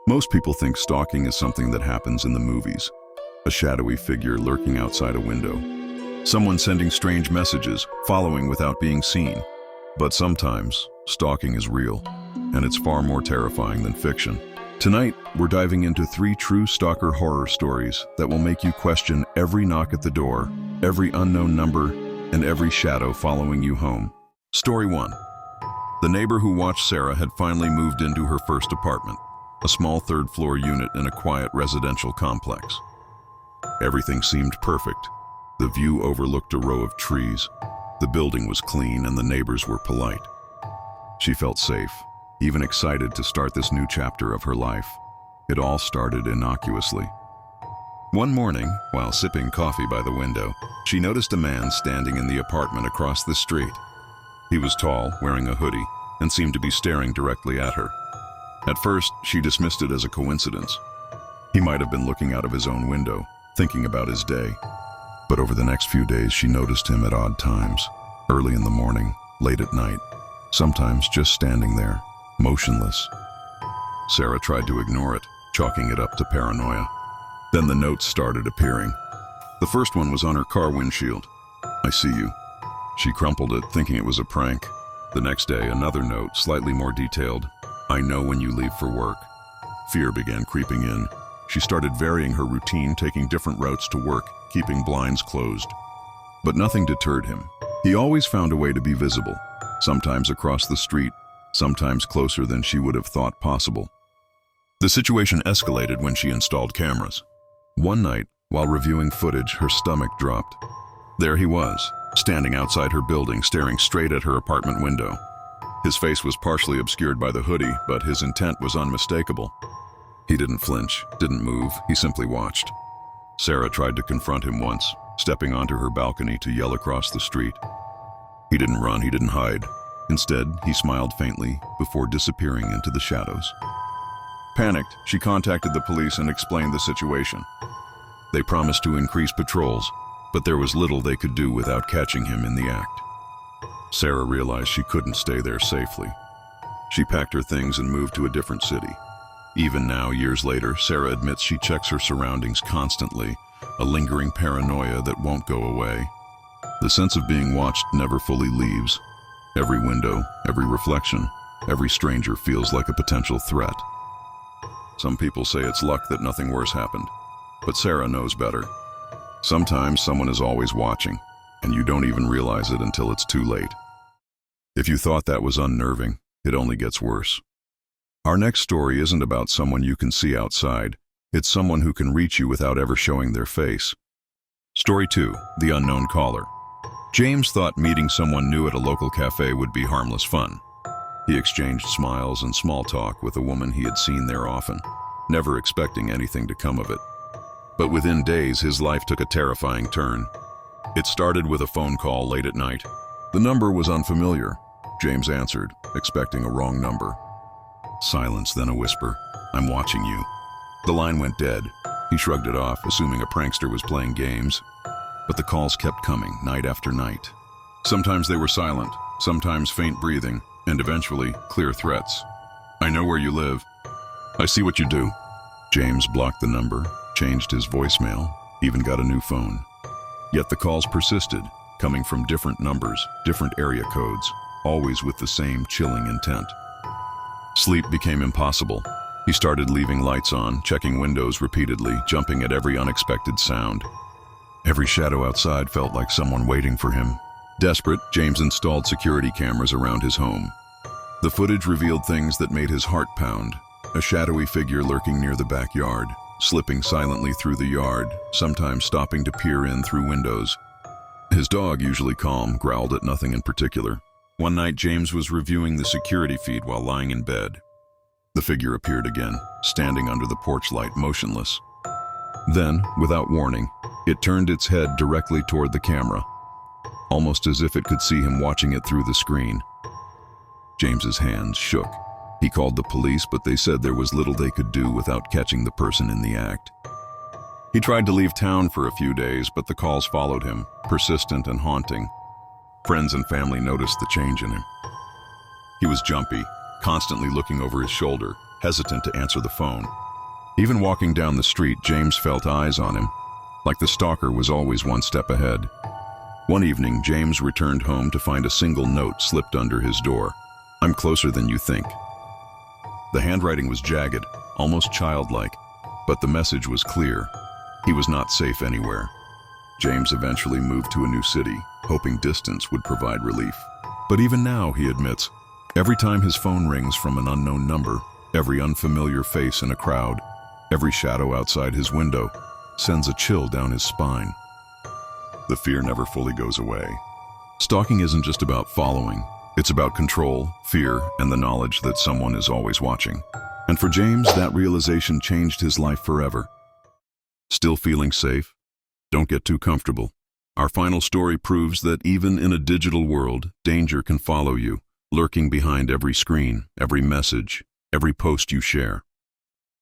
Most people think stalking is something that happens in the movies, a shadowy figure lurking outside a window, someone sending strange messages, following without being seen. But sometimes, stalking is real, and it's far more terrifying than fiction. Tonight, we're diving into 3 true stalker horror stories that will make you question every knock at the door, every unknown number, and every shadow following you home. Story 1. The neighbor who watched Sarah had finally moved into her first apartment, a small third-floor unit in a quiet residential complex. Everything seemed perfect. The view overlooked a row of trees. The building was clean and the neighbors were polite. She felt safe, even excited to start this new chapter of her life. It all started innocuously. One morning, while sipping coffee by the window, she noticed a man standing in the apartment across the street. He was tall, wearing a hoodie, and seemed to be staring directly at her. At first, she dismissed it as a coincidence. He might have been looking out of his own window, thinking about his day. But over the next few days, she noticed him at odd times, early in the morning, late at night, sometimes just standing there, motionless. Sarah tried to ignore it, chalking it up to paranoia. Then the notes started appearing. The first one was on her car windshield. "I see you." She crumpled it, thinking it was a prank. The next day, another note, slightly more detailed. "I know when you leave for work." Fear began creeping in. She started varying her routine, taking different routes to work, keeping blinds closed. But nothing deterred him. He always found a way to be visible, sometimes across the street, sometimes closer than she would have thought possible. The situation escalated when she installed cameras. One night, while reviewing footage, her stomach dropped. There he was, standing outside her building, staring straight at her apartment window. His face was partially obscured by the hoodie, but his intent was unmistakable. He didn't flinch, didn't move, he simply watched. Sarah tried to confront him once, stepping onto her balcony to yell across the street. He didn't run, he didn't hide. Instead, he smiled faintly before disappearing into the shadows. Panicked, she contacted the police and explained the situation. They promised to increase patrols, but there was little they could do without catching him in the act. Sarah realized she couldn't stay there safely. She packed her things and moved to a different city. Even now, years later, Sarah admits she checks her surroundings constantly, a lingering paranoia that won't go away. The sense of being watched never fully leaves. Every window, every reflection, every stranger feels like a potential threat. Some people say it's luck that nothing worse happened, but Sarah knows better. Sometimes someone is always watching, and you don't even realize it until it's too late. If you thought that was unnerving, it only gets worse. Our next story isn't about someone you can see outside. It's someone who can reach you without ever showing their face. Story 2, The Unknown Caller. James thought meeting someone new at a local cafe would be harmless fun. He exchanged smiles and small talk with a woman he had seen there often, never expecting anything to come of it. But within days, his life took a terrifying turn. It started with a phone call late at night. The number was unfamiliar. James answered, expecting a wrong number. Silence, then a whisper, "I'm watching you." The line went dead. He shrugged it off, assuming a prankster was playing games. But the calls kept coming, night after night. Sometimes they were silent, sometimes faint breathing, and eventually clear threats. "I know where you live. I see what you do." James blocked the number, changed his voicemail, even got a new phone. Yet the calls persisted, coming from different numbers, different area codes, always with the same chilling intent. Sleep became impossible. He started leaving lights on, checking windows repeatedly, jumping at every unexpected sound. Every shadow outside felt like someone waiting for him. Desperate, James installed security cameras around his home. The footage revealed things that made his heart pound. A shadowy figure lurking near the backyard, slipping silently through the yard, sometimes stopping to peer in through windows. His dog, usually calm, growled at nothing in particular. One night, James was reviewing the security feed while lying in bed. The figure appeared again, standing under the porch light, motionless. Then, without warning, it turned its head directly toward the camera, almost as if it could see him watching it through the screen. James's hands shook. He called the police, but they said there was little they could do without catching the person in the act. He tried to leave town for a few days, but the calls followed him, persistent and haunting. Friends and family noticed the change in him. He was jumpy, constantly looking over his shoulder, hesitant to answer the phone. Even walking down the street, James felt eyes on him, like the stalker was always one step ahead. One evening, James returned home to find a single note slipped under his door. "I'm closer than you think." The handwriting was jagged, almost childlike, but the message was clear. He was not safe anywhere. James eventually moved to a new city, hoping distance would provide relief. But even now, he admits, every time his phone rings from an unknown number, every unfamiliar face in a crowd, every shadow outside his window, sends a chill down his spine. The fear never fully goes away. Stalking isn't just about following. It's about control, fear, and the knowledge that someone is always watching. And for James, that realization changed his life forever. Still feeling safe? Don't get too comfortable. Our final story proves that even in a digital world, danger can follow you, lurking behind every screen, every message, every post you share.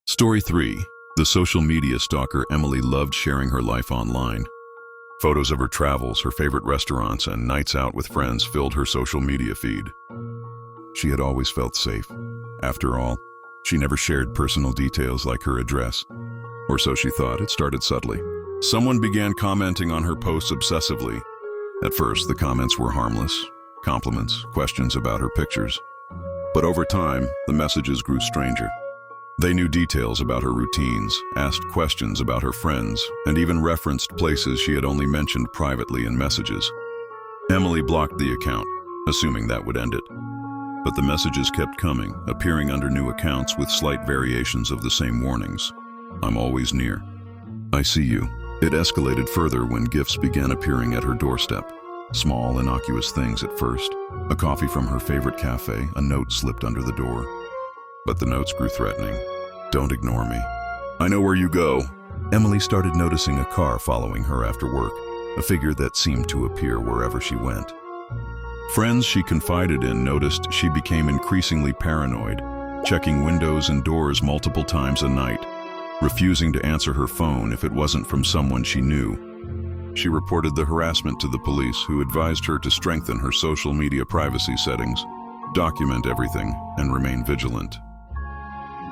Story 3. The social media stalker Emily loved sharing her life online. Photos of her travels, her favorite restaurants, and nights out with friends filled her social media feed. She had always felt safe. After all, she never shared personal details like her address. Or so she thought. It started subtly. Someone began commenting on her posts obsessively. At first, the comments were harmless, compliments, questions about her pictures. But over time, the messages grew stranger. They knew details about her routines, asked questions about her friends, and even referenced places she had only mentioned privately in messages. Emily blocked the account, assuming that would end it. But the messages kept coming, appearing under new accounts with slight variations of the same warnings. "I'm always near. I see you." It escalated further when gifts began appearing at her doorstep. Small, innocuous things at first. A coffee from her favorite cafe, a note slipped under the door. But the notes grew threatening. "Don't ignore me. I know where you go." Emily started noticing a car following her after work, a figure that seemed to appear wherever she went. Friends she confided in noticed she became increasingly paranoid, checking windows and doors multiple times a night, refusing to answer her phone if it wasn't from someone she knew. She reported the harassment to the police, who advised her to strengthen her social media privacy settings, document everything, and remain vigilant.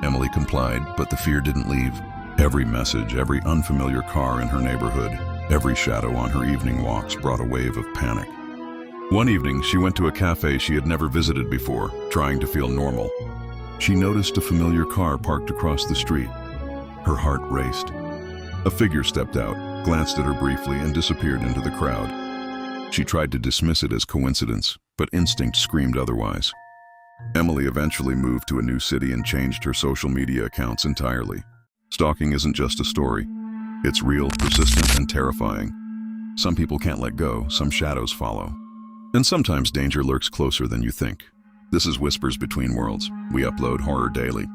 Emily complied, but the fear didn't leave. Every message, every unfamiliar car in her neighborhood, every shadow on her evening walks brought a wave of panic. One evening, she went to a cafe she had never visited before, trying to feel normal. She noticed a familiar car parked across the street. Her heart raced. A figure stepped out, glanced at her briefly, and disappeared into the crowd. She tried to dismiss it as coincidence, but instinct screamed otherwise. Emily eventually moved to a new city and changed her social media accounts entirely. Stalking isn't just a story. It's real, persistent, and terrifying. Some people can't let go, some shadows follow. And sometimes danger lurks closer than you think. This is Whispers Between Worlds. We upload horror daily.